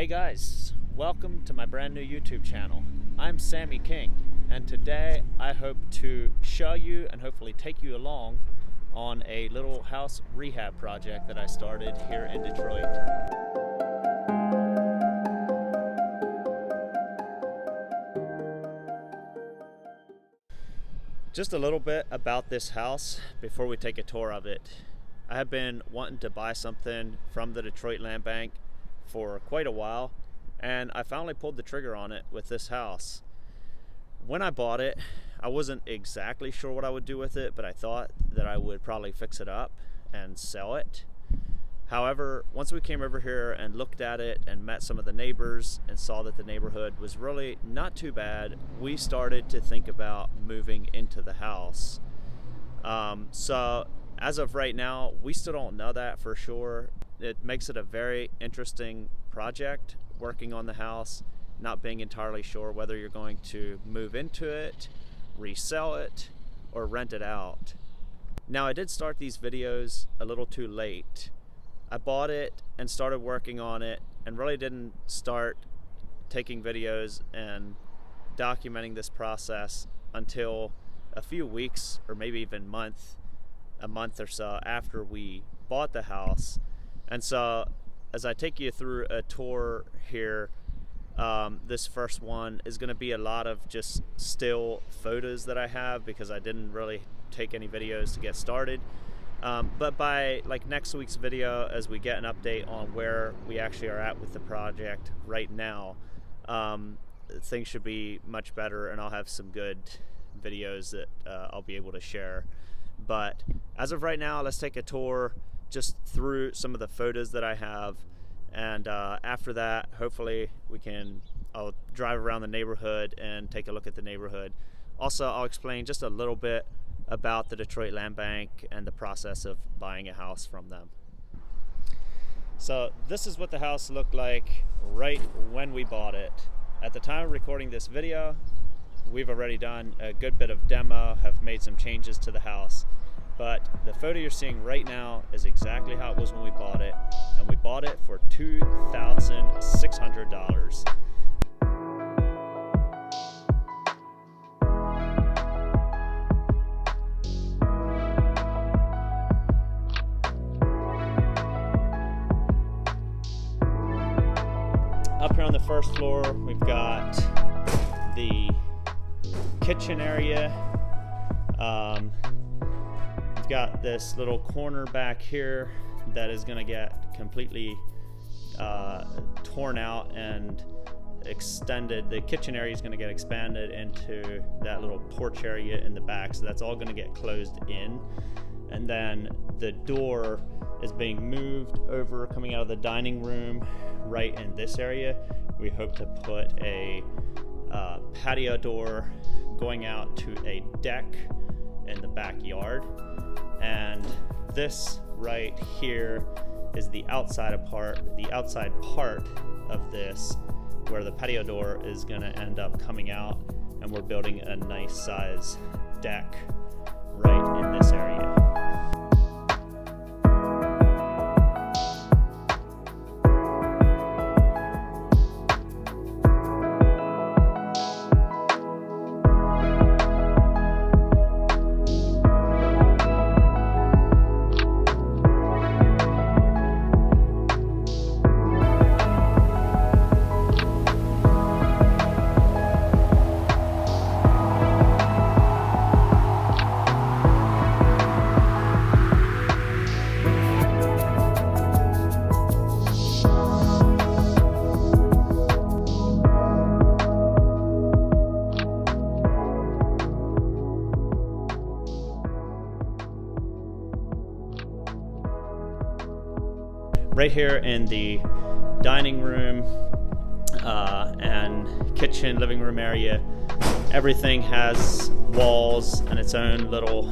Hey guys, welcome to my brand new YouTube channel. I'm Sammy King, and today I hope to show you and hopefully take you along on a little house rehab project that I started here in Detroit. Just a little bit about this house before we take a tour of it. I have been wanting to buy something from the Detroit Land Bank for quite a while, and I finally pulled the trigger on it with this house. When I bought it, I wasn't exactly sure what I would do with it, but I thought that I would probably fix it up and sell it. However, once we came over here and looked at it and met some of the neighbors and saw that the neighborhood was really not too bad, we started to think about moving into the house. So as of right now, we still don't know that for sure. It makes it a very interesting project, working on the house, not being entirely sure whether you're going to move into it, resell it, or rent it out. Now, I did start these videos a little too late. I bought it and started working on it and really didn't start taking videos and documenting this process until a few weeks or maybe even a month or so after we bought the house. And so as I take you through a tour here, this first one is going to be a lot of just still photos that I have because I didn't really take any videos to get started. But by like next week's video, as we get an update on where we actually are at with the project right now, things should be much better and I'll have some good videos that I'll be able to share. But as of right now, let's take a tour just through some of the photos that I have, and after that, hopefully I'll drive around the neighborhood and take a look at the neighborhood. Also, I'll explain just a little bit about the Detroit Land Bank and the process of buying a house from them. So this is what the house looked like right when we bought it. At the time of recording this video, we've already done a good bit of demo, have made some changes to the house. But the photo you're seeing right now is exactly how it was when we bought it, and we bought it for $2,600. Up here on the first floor, we've got the kitchen area. We've got this little corner back here that is going to get completely torn out and extended. The kitchen area is going to get expanded into that little porch area in the back, so that's all going to get closed in. And then the door is being moved over, coming out of the dining room right in this area. We hope to put a patio door going out to a deck in the backyard. And this right here is the outside part of this, where the patio door is going to end up coming out, and we're building a nice size deck right in this area. Right here in the dining room and kitchen, living room area, everything has walls and its own little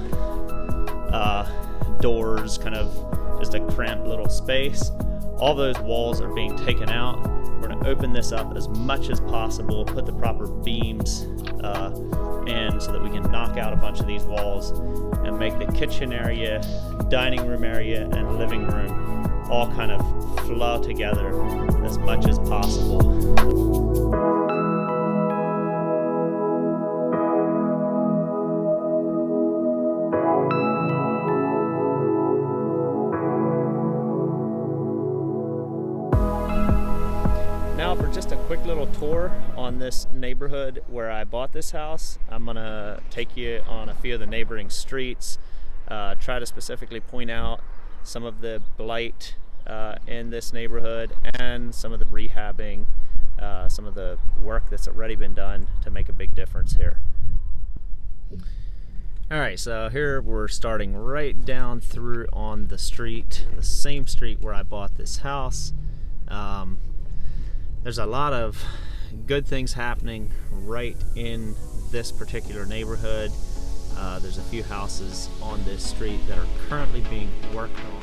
doors, kind of just a cramped little space. All those walls are being taken out. We're going to open this up as much as possible, put the proper beams in so that we can knock out a bunch of these walls and make the kitchen area, dining room area, and living room all kind of flow together as much as possible. Now for just a quick little tour on this neighborhood where I bought this house, I'm gonna take you on a few of the neighboring streets, try to specifically point out some of the blight in this neighborhood and some of the rehabbing, some of the work that's already been done to make a big difference here. All right, so here we're starting right down through on the street, the same street where I bought this house. There's a lot of good things happening right in this particular neighborhood. There's a few houses on this street that are currently being worked on.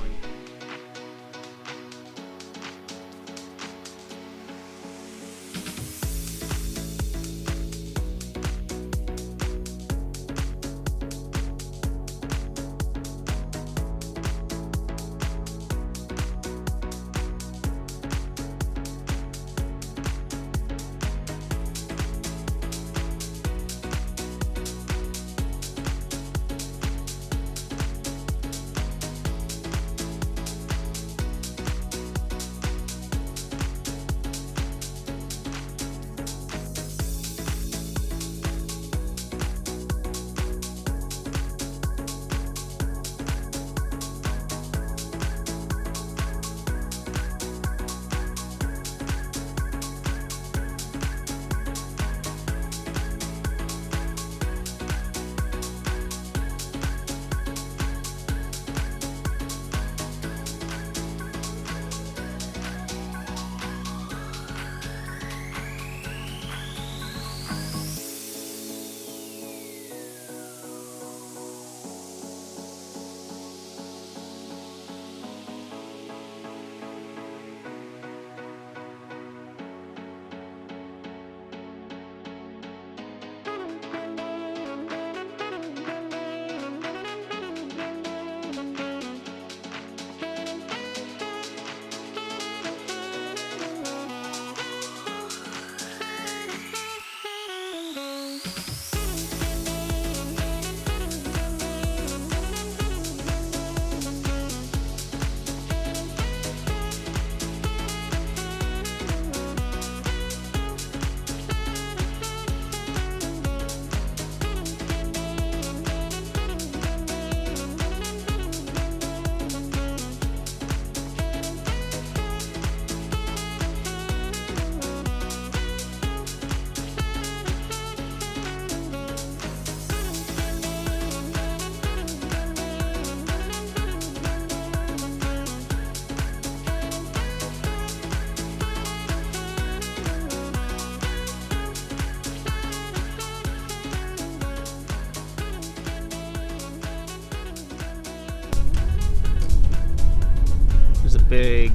Big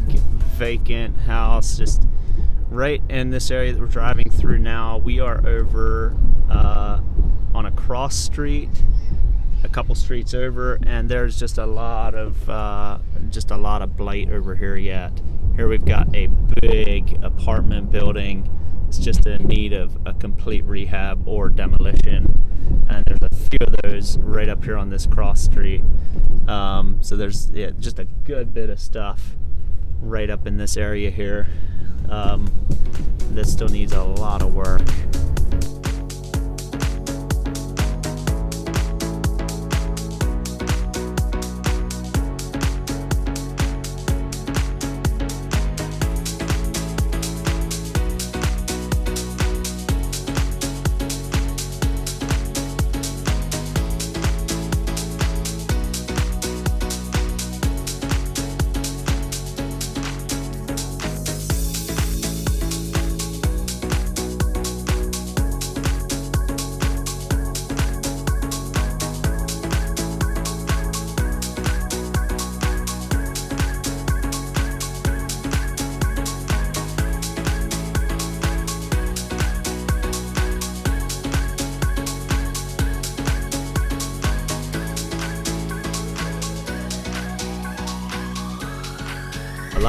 vacant house just right in this area that we're driving through now. We are over on a cross street, a couple streets over, and there's just a lot of blight over here yet. Here we've got a big apartment building. It's just in need of a complete rehab or demolition, and there's a few of those right up here on this cross street. So there's just a good bit of stuff right up in this area here. This still needs a lot of work.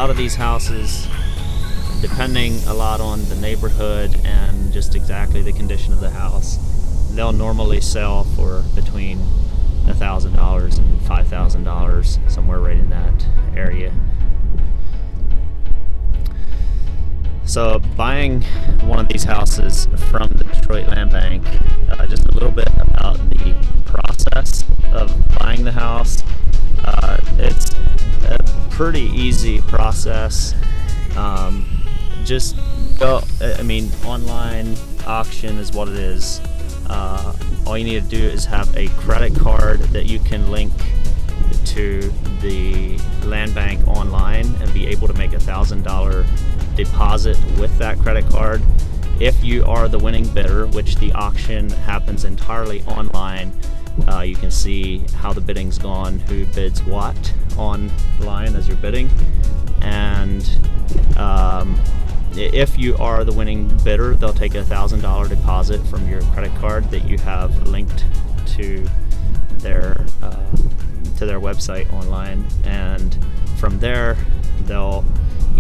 lot of these houses, depending a lot on the neighborhood and just exactly the condition of the house, they'll normally sell for between $1,000 and $5,000, somewhere right in that area. So buying one of these houses from the Detroit Land Bank, just a little bit about the process of buying the house. It's a pretty easy process. Just go, online auction is what it is. All you need to do is have a credit card that you can link to the land bank online and be able to make $1,000 deposit with that credit card. If you are the winning bidder, which the auction happens entirely online, you can see how the bidding's gone, who bids what online as you're bidding. And if you are the winning bidder, they'll take a $1,000 deposit from your credit card that you have linked to their website online, and from there they'll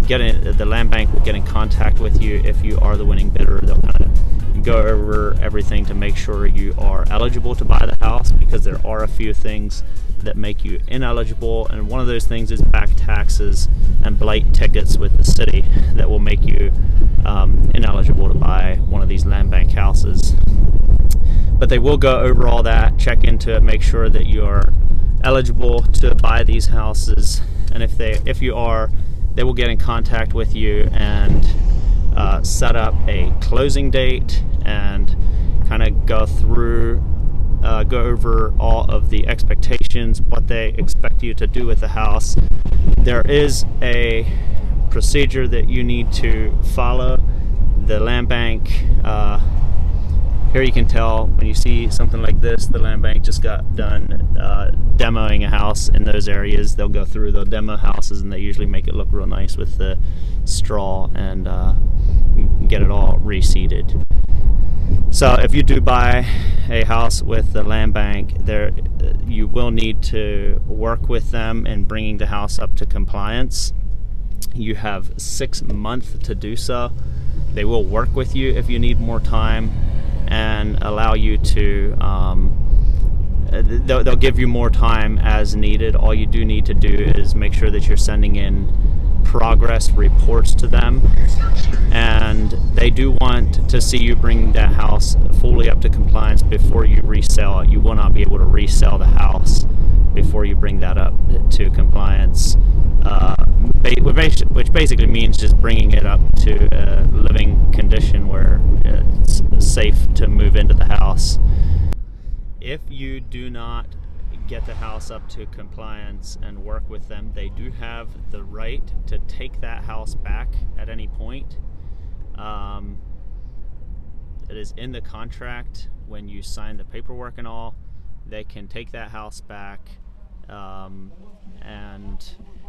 the land bank will get in contact with you. If you are the winning bidder, they'll kind of go over everything to make sure you are eligible to buy the house, because there are a few things that make you ineligible, and one of those things is back taxes and blight tickets with the city that will make you ineligible to buy one of these land bank houses. But they will go over all that, check into it, make sure that you're eligible to buy these houses, and if you are, they will get in contact with you and set up a closing date and kind of go over all of the expectations, what they expect you to do with the house. There is a procedure that you need to follow. The land bank, here you can tell when you see something like this, the land bank just got done demoing a house in those areas. They'll go through, they'll demo houses, and they usually make it look real nice with the straw and get it all reseeded. So if you do buy a house with the land bank, you will need to work with them in bringing the house up to compliance. You have 6 months to do so. They will work with you if you need more time and allow you to they'll give you more time as needed. All you do need to do is make sure that you're sending in progress reports to them, and they do want to see you bring that house fully up to compliance before you resell it. You will not be able to resell the house before you bring that up to compliance, which basically means just bringing it up to a living condition where it's safe to move into the house. If you do not get the house up to compliance and work with them, they do have the right to take that house back at any point. It is in the contract when you sign the paperwork and all. They can take that house back, and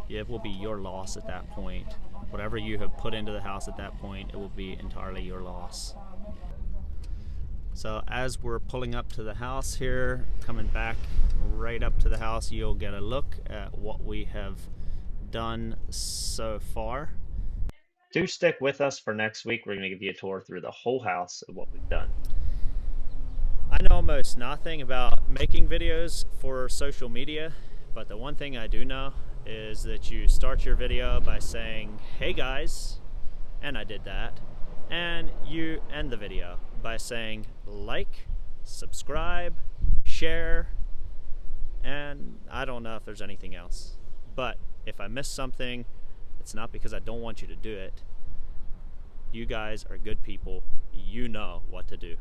it will be your loss at that point. Whatever you have put into the house at that point, it will be entirely your loss. So as we're pulling up to the house here, coming back right up to the house, you'll get a look at what we have done so far. Do stick with us for next week. We're going to give you a tour through the whole house of what we've done. I know almost nothing about making videos for social media, but the one thing I do know is that you start your video by saying, "Hey guys," and I did that, and you end the video by saying like, subscribe, share, and I don't know if there's anything else. But if I missed something, it's not because I don't want you to do it. You guys are good people. You know what to do.